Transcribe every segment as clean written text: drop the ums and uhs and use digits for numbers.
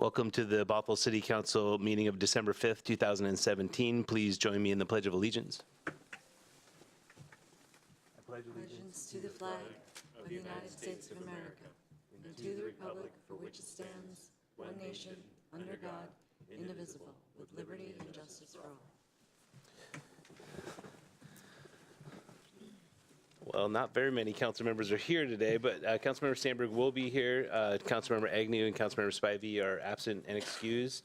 Welcome to the Bothell City Council meeting of December 5th, 2017. Please join me in the Pledge of Allegiance. I pledge allegiance to the flag of the United States of America and to the republic for which it stands, one nation, under God, indivisible, with liberty and justice for all. Well, not very many council members are here today, but Councilmember Sandberg will be here. Councilmember Agnew and Councilmember Spivey are absent and excused.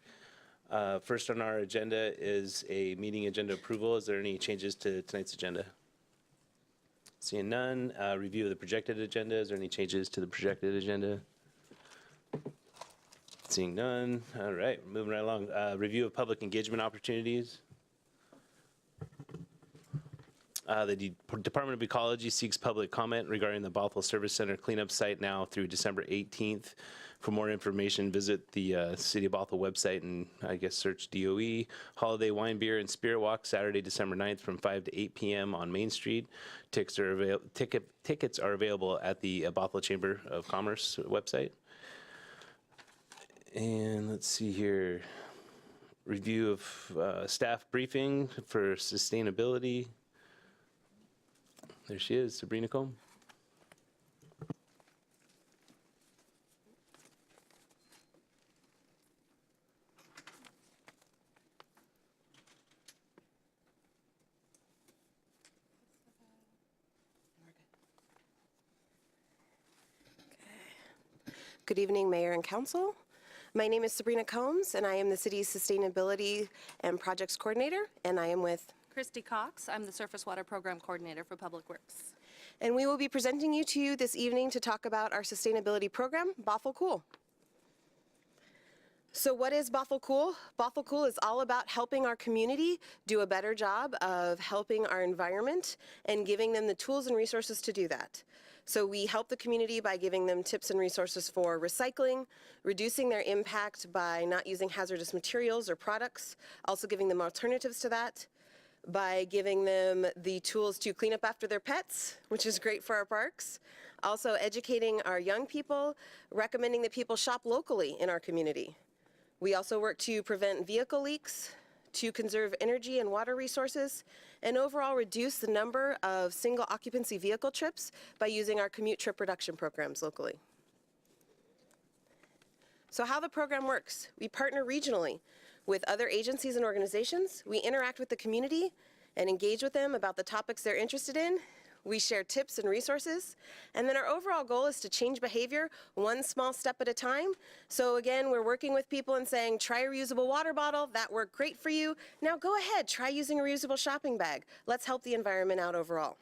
First on our agenda is a meeting agenda approval. Is there any changes to tonight's agenda? Seeing none. Review of the projected agenda. Is there any changes to the projected agenda? Seeing none. All right, moving right along. Review of public engagement opportunities. The Department of Ecology seeks public comment regarding the Bothell Service Center cleanup site now through December 18th. For more information, visit the City of Bothell website and I guess search DOE. Holiday Wine, Beer, and Spirit Walk, Saturday, December 9th from 5 to 8 p.m. on Main Street. Tickets are available at the Bothell Chamber of Commerce website. And let's see here. Review of staff briefing for sustainability. There she is, Sabrina Combe. Good evening, Mayor and Council. My name is Sabrina Combs, and I am the City's Sustainability and Projects Coordinator, and I am with Christy Cox. I'm the Surface Water Program Coordinator for Public Works. And we will be presenting you to you this evening to talk about our sustainability program, Bothell Cool. So what is Bothell Cool? Bothell Cool is all about helping our community do a better job of helping our environment and giving them the tools and resources to do that. So we help the community by giving them tips and resources for recycling, reducing their impact by not using hazardous materials or products, also giving them alternatives to that, by giving them the tools to clean up after their pets, which is great for our parks. Also educating our young people, recommending that people shop locally in our community. We also work to prevent vehicle leaks, to conserve energy and water resources, and overall reduce the number of single occupancy vehicle trips by using our commute trip reduction programs locally. So how the program works, we partner regionally with other agencies and organizations. We interact with the community and engage with them about the topics they're interested in. We share tips and resources. And then our overall goal is to change behavior one small step at a time. So again, we're working with people and saying, try a reusable water bottle. That worked great for you. Now go ahead, try using a reusable shopping bag. Let's help the environment out overall.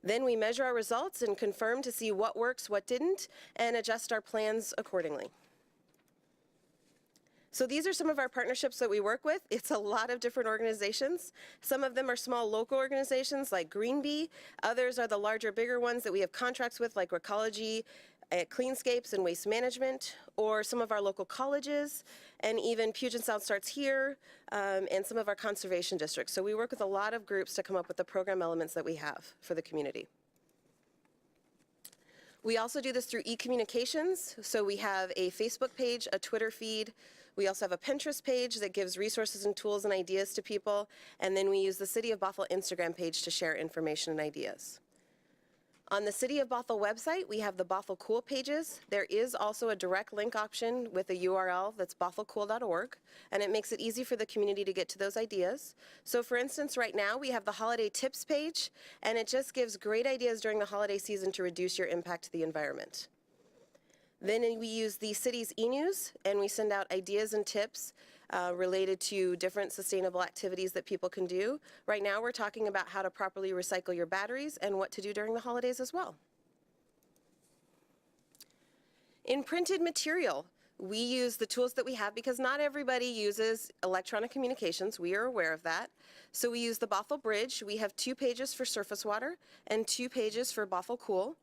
Then we measure our results and confirm to see what works, what didn't, and adjust our plans accordingly. So these are some of our partnerships that we work with. It's a lot of different organizations. Some of them are small local organizations like Green Bee. Others are the larger, bigger ones that we have contracts with like Recology, Cleanscapes, and Waste Management, or some of our local colleges, and even Puget Sound Starts Here, and some of our conservation districts. So we work with a lot of groups to come up with the program elements that we have for the community. We also do this through e-communications. So we have a Facebook page, a Twitter feed. We also have a Pinterest page that gives resources and tools and ideas to people. And then we use the City of Bothell Instagram page to share information and ideas. On the City of Bothell website, we have the Bothell Cool pages. There is also a direct link option with a URL that's bothellcool.org, and it makes it easy for the community to get to those ideas. So for instance, right now we have the holiday tips page, and it just gives great ideas during the holiday season to reduce your impact to the environment. Then we use the city's e-news, and we send out ideas and tips related to different sustainable activities that people can do. Right now we're talking about how to properly recycle your batteries and what to do during the holidays as well. In printed material, we use the tools that we have because not everybody uses electronic communications. We are aware of that. So we use the Bothell Bridge. We have 2 pages for surface water and 2 pages for Bothell Cool.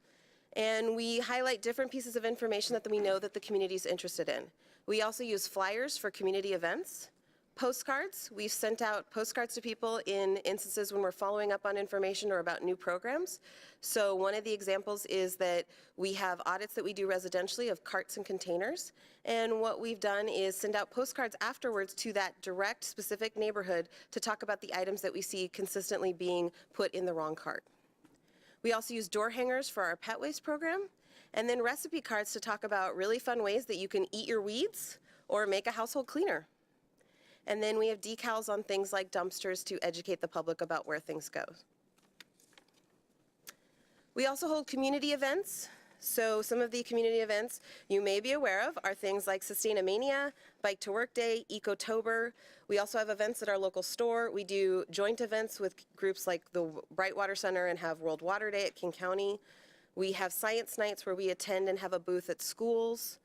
And we highlight different pieces of information that we know that the community is interested in. We also use flyers for community events. Postcards. We've sent out postcards to people in instances when we're following up on information or about new programs. So one of the examples is that we have audits that we do residentially of carts and containers. And what we've done is send out postcards afterwards to that direct specific neighborhood to talk about the items that we see consistently being put in the wrong cart. We also use door hangers for our pet waste program. And then recipe cards to talk about really fun ways that you can eat your weeds or make a household cleaner. And then we have decals on things like dumpsters to educate the public about where things go. We also hold community events. So some of the community events you may be aware of are things like Sustainamania, Bike to Work Day, Ecotober. We also have events at our local store. We do joint events with groups like the Brightwater Center and have World Water Day at King County. We have science nights where we attend and have a booth at schools.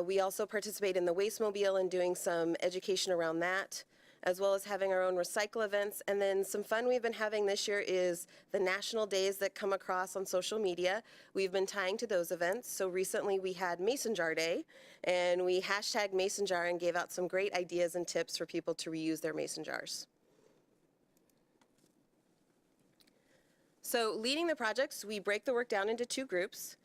We also participate in the Waste Mobile and doing some education around that, as well as having our own recycle events. And then some fun we've been having this year is the national days that come across on social media. We've been tying to those events. So recently we had Mason Jar Day, and we hashtagged Mason Jar and gave out some great ideas and tips for people to reuse their mason jars. So leading the projects, we break the work down into two groups.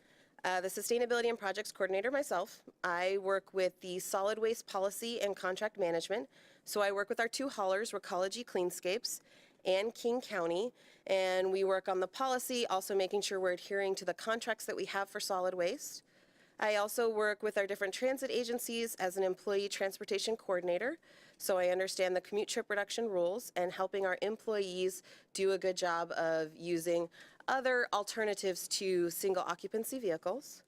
The Sustainability and Projects Coordinator, myself, I work with the Solid Waste Policy and Contract Management. So I work with our two haulers, Recology Cleanscapes and King County, and we work on the policy, also making sure we're adhering to the contracts that we have for solid waste. I also work with our different transit agencies as an employee transportation coordinator, so I understand the commute trip reduction rules and helping our employees do a good job of using other alternatives to single occupancy vehicles.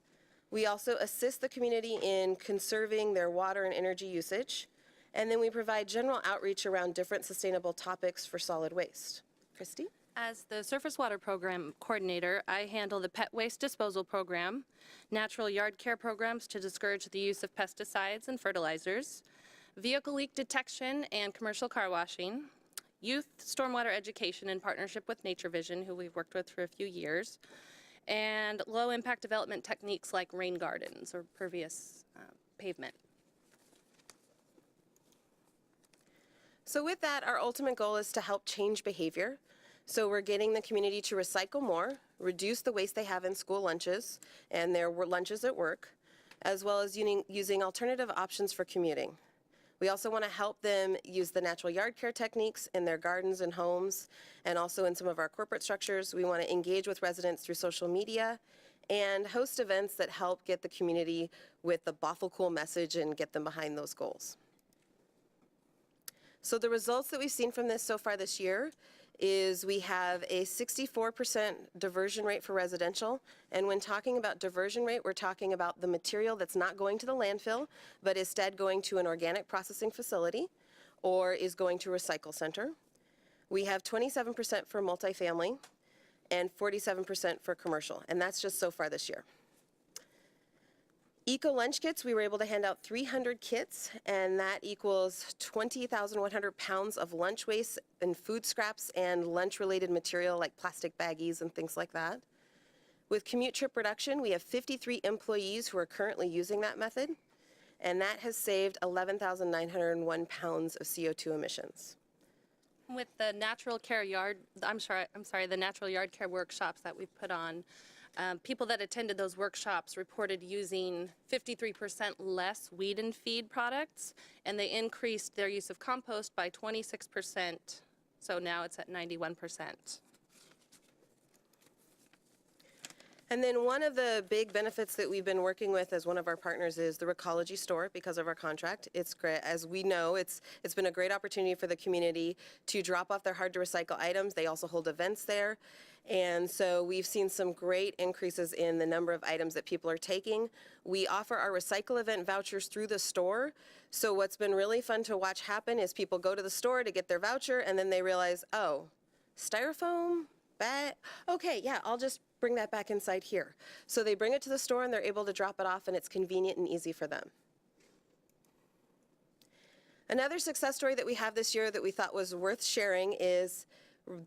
We also assist the community in conserving their water and energy usage. And then we provide general outreach around different sustainable topics for solid waste. Christy? As the Surface Water Program Coordinator, I handle the pet waste disposal program, natural yard care programs to discourage the use of pesticides and fertilizers, vehicle leak detection and commercial car washing, youth stormwater education in partnership with Nature Vision, who we've worked with for a few years, and low-impact development techniques like rain gardens or pervious pavement. So with that, our ultimate goal is to help change behavior. So we're getting the community to recycle more, reduce the waste they have in school lunches and their lunches at work, as well as using alternative options for commuting. We also want to help them use the natural yard care techniques in their gardens and homes, and also in some of our corporate structures. We want to engage with residents through social media and host events that help get the community with the Bothell Cool message and get them behind those goals. So the results that we've seen from this so far this year is we have a 64% diversion rate for residential. And when talking about diversion rate, we're talking about the material that's not going to the landfill, but instead going to an organic processing facility or is going to a recycle center. We have 27% for multifamily and 47% for commercial, and that's just so far this year. Eco lunch kits, we were able to hand out 300 kits, and that equals 20,100 pounds of lunch waste and food scraps and lunch-related material like plastic baggies and things like that. With commute trip reduction, we have 53 employees who are currently using that method, and that has saved 11,901 pounds of CO2 emissions. With the natural care yard, the natural yard care workshops that we've put on, people that attended those workshops reported using 53% less weed and feed products, and they increased their use of compost by 26%, so now it's at 91%. And then one of the big benefits that we've been working with as one of our partners is the Recology store because of our contract. It's great. As we know, it's been a great opportunity for the community to drop off their hard-to-recycle items. They also hold events there. And so we've seen some great increases in the number of items that people are taking. We offer our recycle event vouchers through the store. So what's been really fun to watch happen is people go to the store to get their voucher, and then they realize, oh, styrofoam? Okay, yeah, I'll just bring that back inside here. So they bring it to the store and they're able to drop it off, and it's convenient and easy for them. Another success story that we have this year that we thought was worth sharing is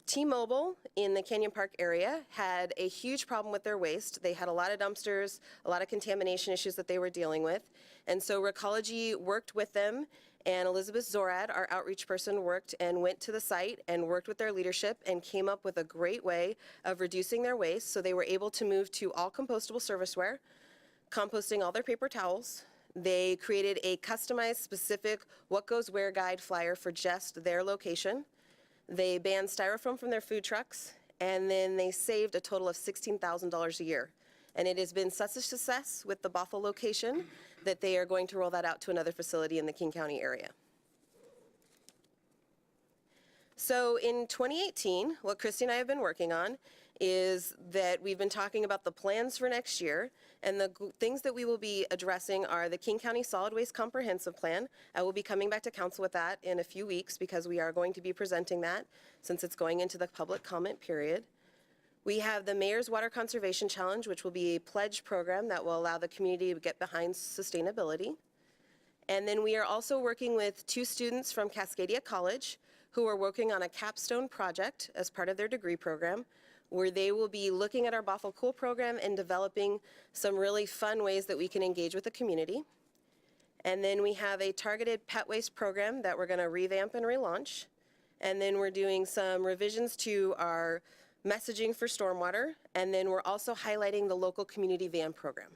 T-Mobile in the Canyon Park area had a huge problem with their waste. They had a lot of dumpsters, a lot of contamination issues that they were dealing with. And so Recology worked with them And Elizabeth Zorad, our outreach person, worked and went to the site and worked with their leadership and came up with a great way of reducing their waste. So they were able to move to all compostable serviceware, composting all their paper towels. They created a customized, specific what goes where guide flyer for just their location. They banned styrofoam from their food trucks, and then they saved a total of $16,000 a year. And it has been such a success with the Bothell location that they are going to roll that out to another facility in the King County area. So in 2018, what Christy and I have been working on is that we've been talking about the plans for next year, and the things that we will be addressing are the King County Solid Waste Comprehensive Plan. I will be coming back to council with that in a few weeks because we are going to be presenting that since it's going into the public comment period. We have the Mayor's Water Conservation Challenge, which will be a pledge program that will allow the community to get behind sustainability. And then we are also working with 2 students from Cascadia College who are working on a capstone project as part of their degree program, where they will be looking at our Bothell Cool program and developing some really fun ways that we can engage with the community. And then we have a targeted pet waste program that we're going to revamp and relaunch. And then we're doing some revisions to our messaging for stormwater. And then we're also highlighting the local community van program.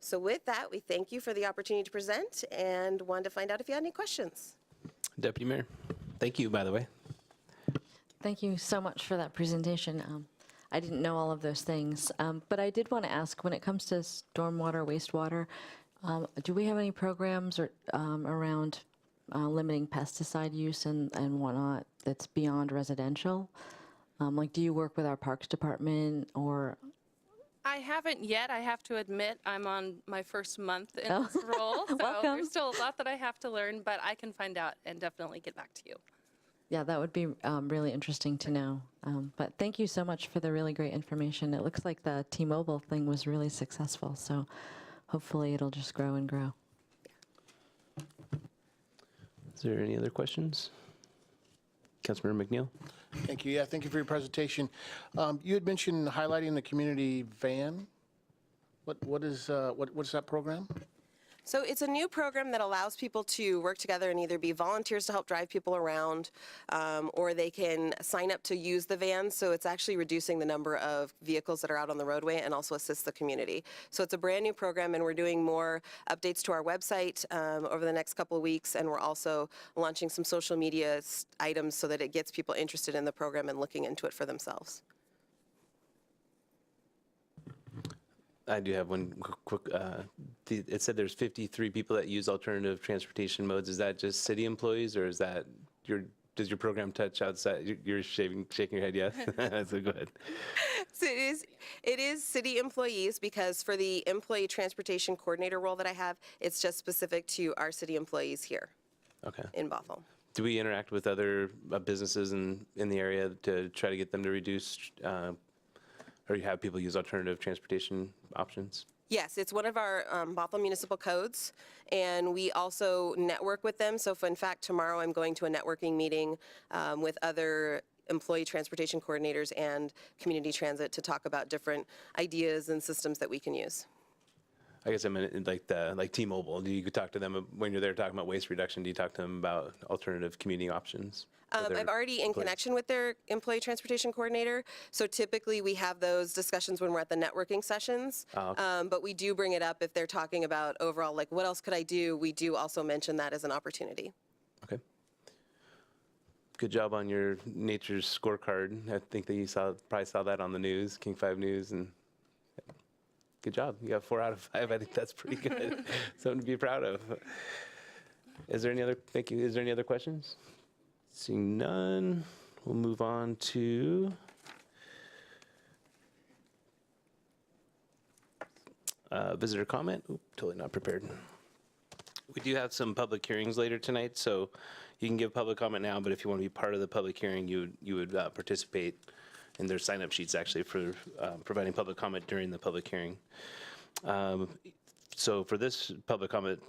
So with that, we thank you for the opportunity to present and wanted to find out if you had any questions. Deputy Mayor, thank you, by the way. Thank you so much for that presentation. I didn't know all of those things, but I did want to ask, when it comes to stormwater, wastewater, do we have any programs or, around limiting pesticide use and whatnot that's beyond residential? Like, do you work with our Parks Department or? I haven't yet. I have to admit, I'm on my first month in this role, so Welcome. there's still a lot that I have to learn, but I can find out and definitely get back to you. Yeah, that would be really interesting to know. But thank you so much for the really great information. It looks like the T-Mobile thing was really successful, so hopefully it'll just grow and grow. Is there any other questions? Councilmember McNeil? Thank you. Yeah, thank you for your presentation. You had mentioned highlighting the community van. What's that program? So it's a new program that allows people to work together and either be volunteers to help drive people around, or they can sign up to use the van. So it's actually reducing the number of vehicles that are out on the roadway and also assists the community. So it's a brand new program, and we're doing more updates to our website over the next couple of weeks, and we're also launching some social media items so that it gets people interested in the program and looking into it for themselves. I do have one quick, it said there's 53 people that use alternative transportation modes. Is that just city employees, or is that does your program touch outside? You're shaking your head, yes? So go ahead. So it is city employees, because for the employee transportation coordinator role that I have, it's just specific to our city employees here in Bothell. Do we interact with other businesses in the area to try to get them to reduce, or you have people use alternative transportation options? Yes, it's one of our Bothell municipal codes, and we also network with them. So in fact, tomorrow I'm going to a networking meeting with other employee transportation coordinators and community transit to talk about different ideas and systems that we can use. I guess I meant like T-Mobile. Do you talk to them when you're there talking about waste reduction? Do you talk to them about alternative commuting options? I'm already in connection with their employee transportation coordinator, so typically we have those discussions when we're at the networking sessions, but we do bring it up if they're talking about overall, like, what else could I do? We do also mention that as an opportunity. Okay. Good job on your nature's scorecard. I think that you probably saw that on the news, King 5 News, and good job. You got 4 out of 5. I think that's pretty good. Something to be proud of. Is there any other, thank you. Is there any other questions? Seeing none, we'll move on to visitor comment. Oop, totally not prepared. We do have some public hearings later tonight, so you can give public comment now, but if you want to be part of the public hearing, you would participate in their sign-up sheets actually for providing public comment during the public hearing. So for this public comment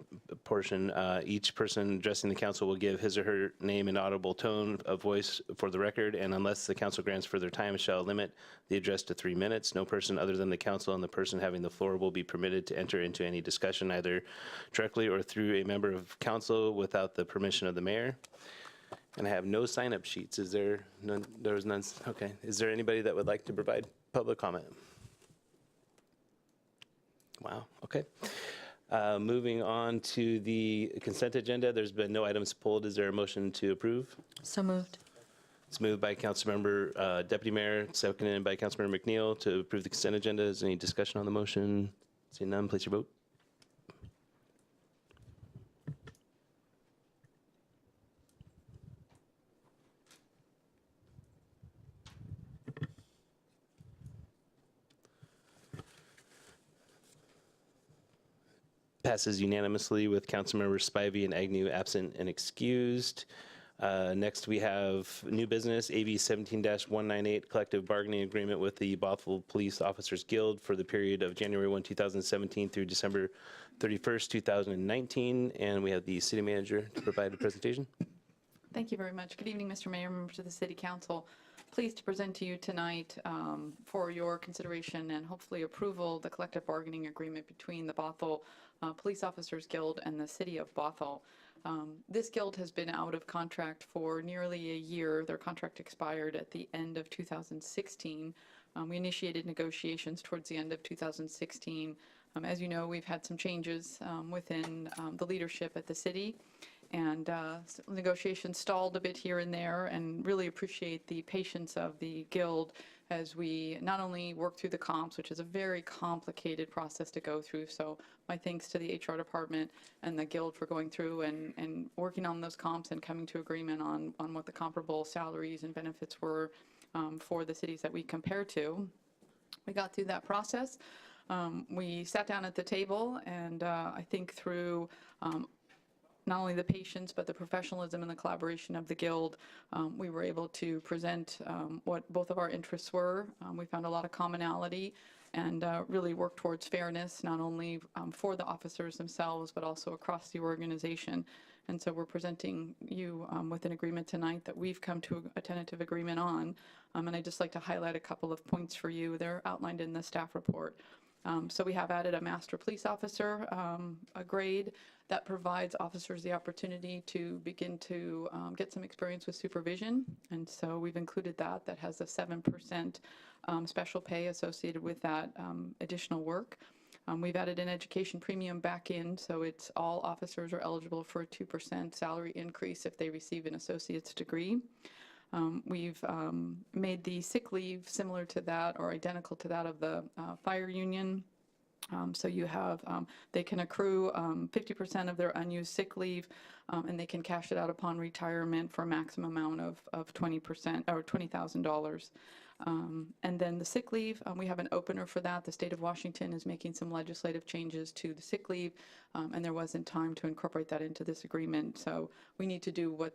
portion, each person addressing the council will give his or her name in audible tone of voice for the record, and unless the council grants further time, shall limit the address to 3 minutes. No person other than the council and the person having the floor will be permitted to enter into any discussion, either directly or through a member of council without the permission of the mayor. And I have no sign-up sheets. Is there none? There was none. Okay. Is there anybody that would like to provide public comment? Wow, okay. Moving on to the consent agenda, there's been no items pulled. Is there a motion to approve? So moved. It's moved by Councilmember Deputy Mayor, seconded by Councilmember McNeil to approve the consent agenda. Is there any discussion on the motion? Seeing none, place your vote. Passes unanimously with Councilmembers Spivey and Agnew absent and excused. Next, we have new business, AB 17-198, collective bargaining agreement with the Bothell Police Officers Guild for the period of January 1, 2017 through December 31st, 2019. And we have the city manager to provide a presentation. Thank you very much. Good evening, Mr. Mayor, members of the City Council. Pleased to present to you tonight for your consideration and hopefully approval the collective bargaining agreement between the Bothell Police Officers Guild and the City of Bothell. This guild has been out of contract for nearly a year. Their contract expired at the end of 2016. We initiated negotiations towards the end of 2016. As you know, we've had some changes within the leadership at the city, and negotiations stalled a bit here and there, and really appreciate the patience of the guild as we not only work through the comps, which is a very complicated process to go through. So my thanks to the HR department and the guild for going through and working on those comps and coming to agreement on what the comparable salaries and benefits were for the cities that we compare to. We got through that process. We sat down at the table, and I think through not only the patience, but the professionalism and the collaboration of the guild, we were able to present what both of our interests were. We found a lot of commonality and really work towards fairness, not only for the officers themselves, but also across the organization. And so we're presenting you with an agreement tonight that we've come to a tentative agreement on. And I'd just like to highlight a couple of points for you. They're outlined in the staff report. So we have added a master police officer, a grade that provides officers the opportunity to begin to get some experience with supervision. And so we've included that. That has a 7% special pay associated with that additional work. We've added an education premium back in, so it's all officers are eligible for a 2% salary increase if they receive an associate's degree. We've made the sick leave similar to that or identical to that of the fire union. So you have, they can accrue 50% of their unused sick leave, and they can cash it out upon retirement for a maximum amount of 20% or $20,000. And then the sick leave, we have an opener for that. The state of Washington is making some legislative changes to the sick leave, and there wasn't time to incorporate that into this agreement. So we need to do what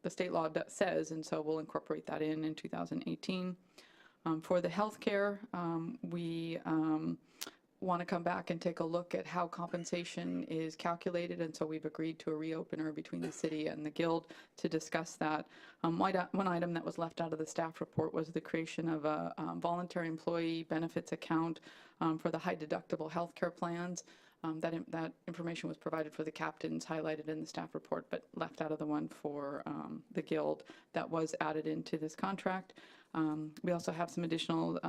the state law says, and so we'll incorporate that in 2018. For the health care, we want to come back and take a look at how compensation is calculated, and so we've agreed to a reopener between the city and the guild to discuss that. One item that was left out of the staff report was the creation of a voluntary employee benefits account for the high deductible health care plans. That information was provided for the captains, highlighted in the staff report, but left out of the one for the guild. That was added into this contract. We also have some additional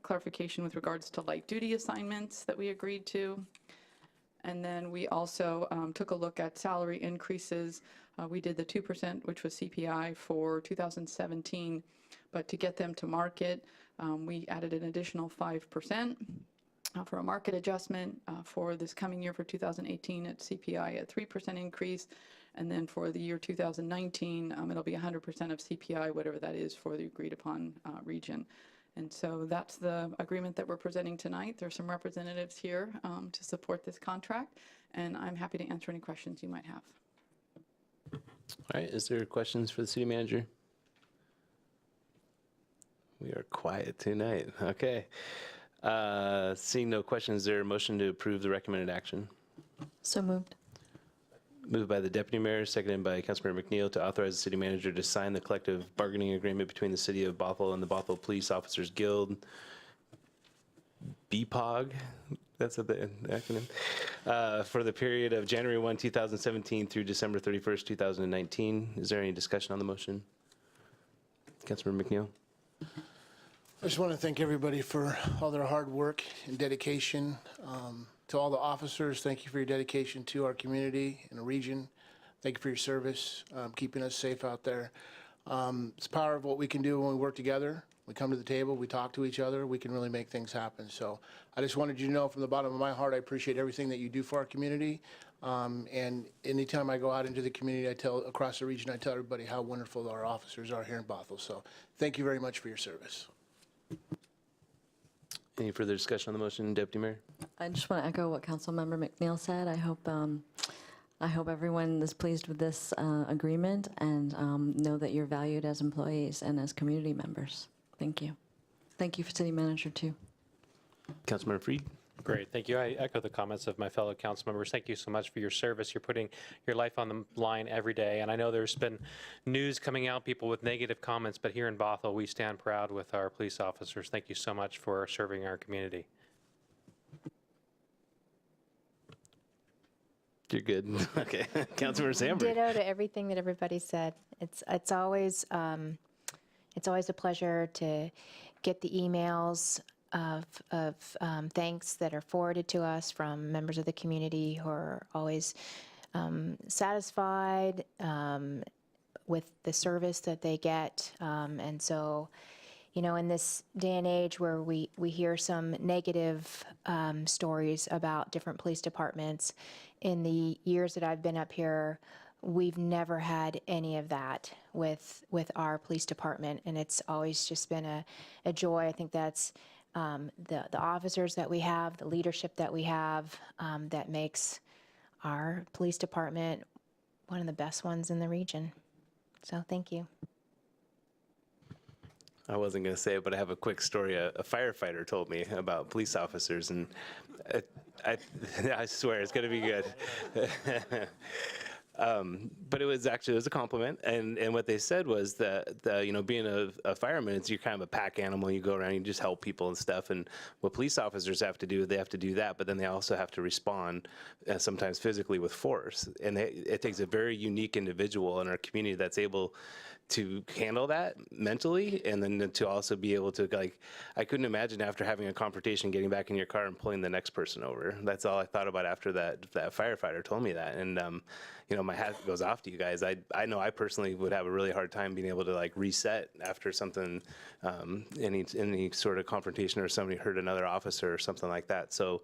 clarification with regards to light duty assignments that we agreed to. And then we also took a look at salary increases. We did the 2%, which was CPI for 2017, but to get them to market, we added an additional 5%. For a market adjustment for this coming year for 2018 at CPI at 3% increase, and then for the year 2019 it'll be 100% of CPI, whatever that is for the agreed upon region. And so that's the agreement that we're presenting tonight. There's some representatives here to support this contract, and I'm happy to answer any questions you might have. All right, is there questions for the city manager? We are quiet tonight. Okay. Seeing no questions, is there a motion to approve the recommended action? So moved. Moved by the Deputy Mayor, seconded by Councilmember McNeil to authorize the City Manager to sign the collective bargaining agreement between the City of Bothell and the Bothell Police Officers Guild, BPOG, that's the acronym, for the period of January 1, 2017 through December 31st, 2019. Is there any discussion on the motion? Councilmember McNeil? I just want to thank everybody for all their hard work and dedication. To all the officers, thank you for your dedication to our community and the region. Thank you for your service, keeping us safe out there. It's the power of what we can do when we work together. We come to the table, we talk to each other, we can really make things happen. So I just wanted you to know from the bottom of my heart, I appreciate everything that you do for our community. And anytime I go out into the community, across the region, I tell everybody how wonderful our officers are here in Bothell. So thank you very much for your service. Any further discussion on the motion, Deputy Mayor? I just want to echo what Councilmember McNeil said. I hope everyone is pleased with this agreement and know that you're valued as employees and as community members. Thank you. Thank you for City Manager too. Councilmember Freed? Great, thank you. I echo the comments of my fellow council members. Thank you so much for your service. You're putting your life on the line every day. And I know there's been news coming out, people with negative comments, but here in Bothell, we stand proud with our police officers. Thank you so much for serving our community. You're good. Okay. Councilmember Sandberg? Ditto to everything that everybody said. It's always a pleasure to get the emails of thanks that are forwarded to us from members of the community who are always satisfied with the service that they get. And so, you know, in this day and age where we hear some negative stories about different police departments, in the years that I've been up here, we've never had any of that with our police department, and it's always just been a joy. I think that's the officers that we have, the leadership that we have, that makes our police department one of the best ones in the region. So thank you. I wasn't going to say it, but I have a quick story. A firefighter told me about police officers, and I swear it's going to be good. But it was a compliment, and what they said was that you know, being a fireman, it's you're kind of a pack animal. You go around, you just help people and stuff. And what police officers have to do, they have to do that, but then they also have to respond sometimes physically with force. And it takes a very unique individual in our community that's able to handle that mentally, and then to also be able to, like, I couldn't imagine after having a confrontation getting back in your car and pulling the next person over. That's all I thought about after that firefighter told me that. And you know, my hat goes off to you guys. I know I personally would have a really hard time being able to like reset after something, any sort of confrontation or somebody hurt another officer or something like that. So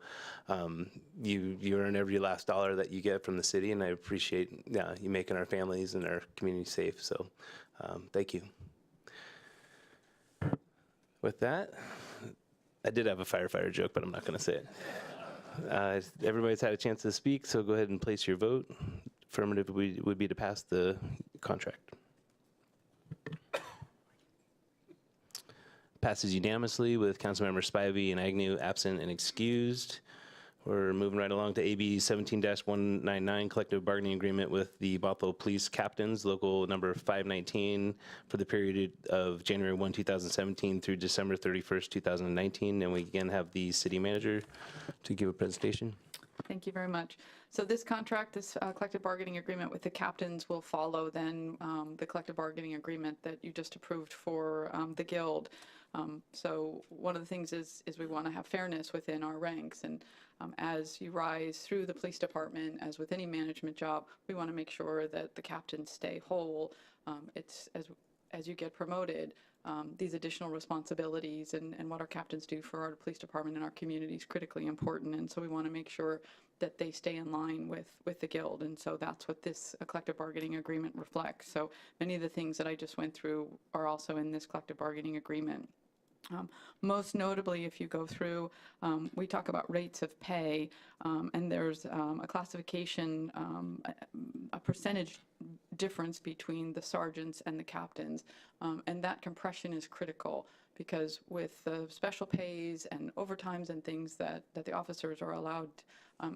you earn every last dollar that you get from the city, and I appreciate you making our families and our community safe. So thank you. With that, I did have a firefighter joke, but I'm not going to say it. Everybody's had a chance to speak, so go ahead and place your vote. Affirmative would be to pass the contract. Passes unanimously with Councilmember Spivey and Agnew absent and excused. We're moving right along to AB 17-199, collective bargaining agreement with the Bothell Police Captains, local number 519, for the period of January 1, 2017 through December 31st, 2019. And we again have the city manager to give a presentation. Thank you very much. So this contract, this collective bargaining agreement with the captains will follow then the collective bargaining agreement that you just approved for the Guild. So one of the things is we want to have fairness within our ranks, and as you rise through the police department, as with any management job, we want to make sure that the captains stay whole. It's as you get promoted, these additional responsibilities and what our captains do for our police department and our community is critically important, and so we want to make sure that they stay in line with the Guild, and so that's what this collective bargaining agreement reflects. So many of the things that I just went through are also in this collective bargaining agreement. Most notably, if you go through, we talk about rates of pay, and there's a classification, a percentage difference between the sergeants and the captains, and that compression is critical because with the special pays and overtimes and things that the officers are allowed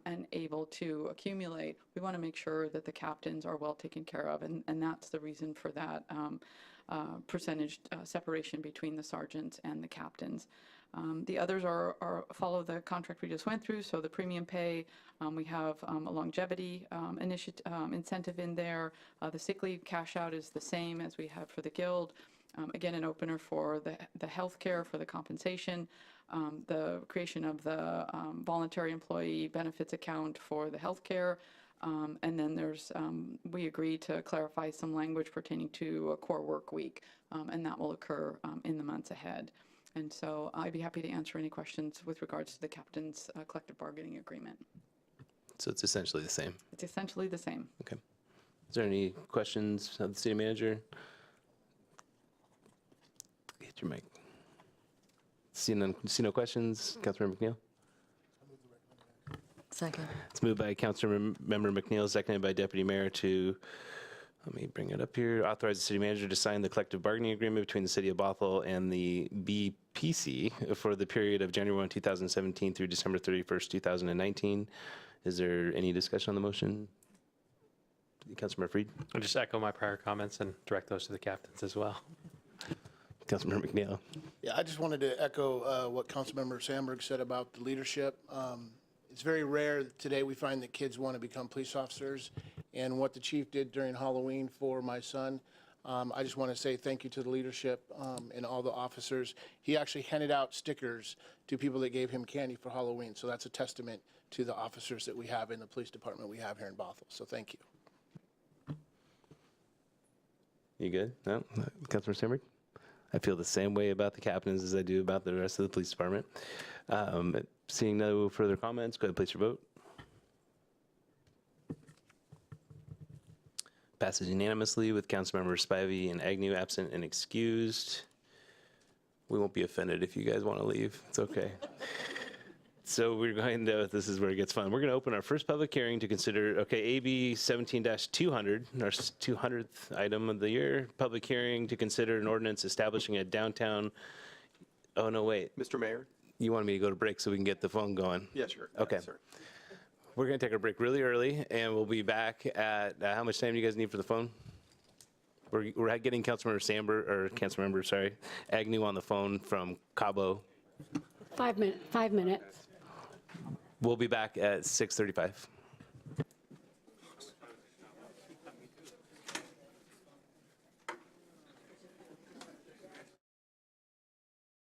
and able to accumulate, we want to make sure that the captains are well taken care of, and that's the reason for that percentage separation between the sergeants and the captains. The others are follow the contract we just went through, so the premium pay, we have a longevity incentive in there. The sick leave cash out is the same as we have for the guild. Again, an opener for the health care, for the compensation, the creation of the voluntary employee benefits account for the health care. And then there's, we agreed to clarify some language pertaining to a core work week, and that will occur in the months ahead. And so I'd be happy to answer any questions with regards to the captain's collective bargaining agreement. So it's essentially the same. It's essentially the same. Okay. Is there any questions of the city manager? Get your mic. See no questions. Councilmember McNeil? Second. It's moved by Councilmember McNeil, seconded by Deputy Mayor to, let me bring it up here, authorize the city manager to sign the collective bargaining agreement between the city of Bothell and the BPC for the period of January 1, 2017 through December 31st, 2019. Is there any discussion on the motion? Councilmember Freed? I'll just echo my prior comments and direct those to the captains as well. Councilmember McNeil? Yeah, I just wanted to echo what Councilmember Sandberg said about the leadership. It's very rare today we find that kids want to become police officers, and what the chief did during Halloween for my son, I just want to say thank you to the leadership and all the officers. He actually handed out stickers to people that gave him candy for Halloween, so that's a testament to the officers that we have in the police department we have here in Bothell, so thank you. You good? No? Councilmember Sandberg? I feel the same way about the captains as I do about the rest of the police department. Seeing no further comments, go ahead and place your vote. Passes unanimously with Councilmembers Spivey and Agnew absent and excused. We won't be offended if you guys want to leave. It's okay. So we're going to, this is where it gets fun. We're going to open our first public hearing to consider, AB 17-200, our 200th item of the year. Public hearing to consider an ordinance establishing a downtown, oh no, wait. Mr. Mayor? You wanted me to go to break so we can get the phone going? Yes, sir. Okay. Yes, sir. We're going to take a break really early, and we'll be back at, how much time do you guys need for the phone? We're getting Councilmember Agnew on the phone from Cabo. 5 minutes. We'll be back at 6:35.